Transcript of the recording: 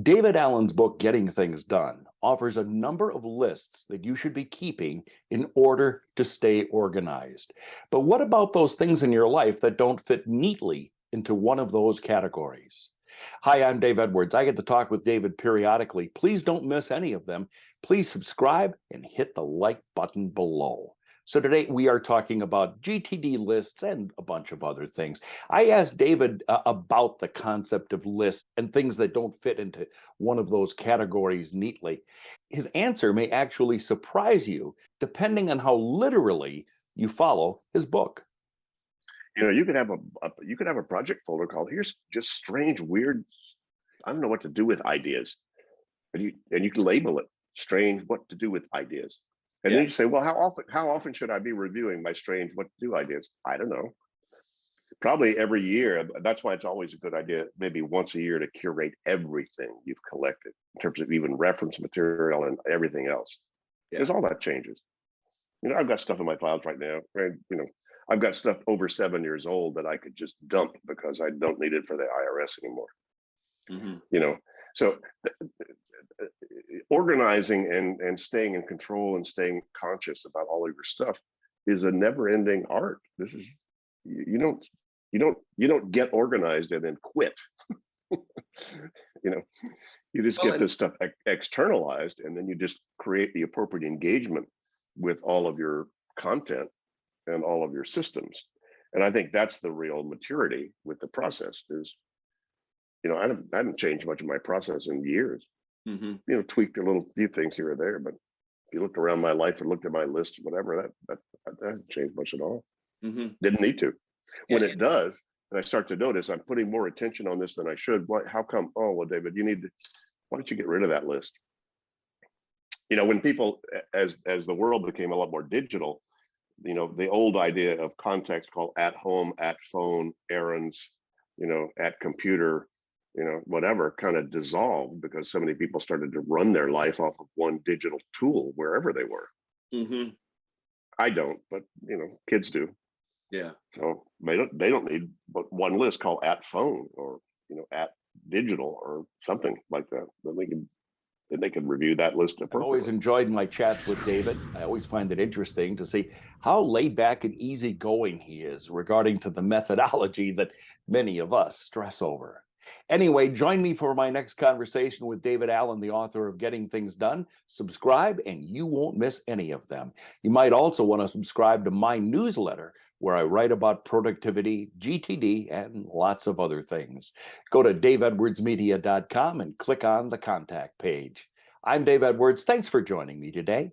David Allen's book, Getting Things Done, offers a number of lists that you should be keeping in order to stay organized. But what about those things in your life that don't fit neatly into one of those categories? Hi, I'm Dave Edwards. I get to talk with David periodically. Please don't miss any of them. Please subscribe and hit the like button below. So today we are talking about GTD lists and a bunch of other things. I asked David about the concept of lists and things that don't fit into one of those categories neatly. His answer may actually surprise you, depending on how literally you follow his book. You could have a project folder called "Here's just strange, weird. I don't know what to do with ideas," and you can label it "Strange What to Do with Ideas." And then you say, well, how often should I be reviewing my strange what to do ideas? I don't know. Probably every year. That's why it's always a good idea, maybe once a year, to curate everything you've collected in terms of even reference material and everything else. Because all that changes. I've got stuff in my files right now. And, I've got stuff over 7 years old that I could just dump because I don't need it for the IRS anymore. So organizing and staying in control and staying conscious about all of your stuff is a never-ending art. This is you don't get organized and then quit. You just get this stuff externalized, and then you just create the appropriate engagement with all of your content and all of your systems. And I think that's the real maturity with the process is, I haven't changed much of my process in years. Tweaked a few things here or there, but if you looked around my life and looked at my list, whatever, that hasn't changed much at all. Didn't need to. When it does, and I start to notice I'm putting more attention on this than I should. How come? Oh, well, David, why don't you get rid of that list? When people, as the world became a lot more digital, the old idea of context called at home, at phone, errands, at computer, whatever, kind of dissolved because so many people started to run their life off of one digital tool wherever they were. I don't, but kids do. Yeah. So they don't need but one list called at phone or at digital or something like that. Then they can review that list appropriately. I've always enjoyed my chats with David. I always find it interesting to see how laid back and easygoing he is regarding to the methodology that many of us stress over. Anyway, join me for my next conversation with David Allen, the author of Getting Things Done. Subscribe and you won't miss any of them. You might also want to subscribe to my newsletter where I write about productivity, GTD, and lots of other things. Go to daveedwardsmedia.com and click on the contact page. I'm Dave Edwards. Thanks for joining me today.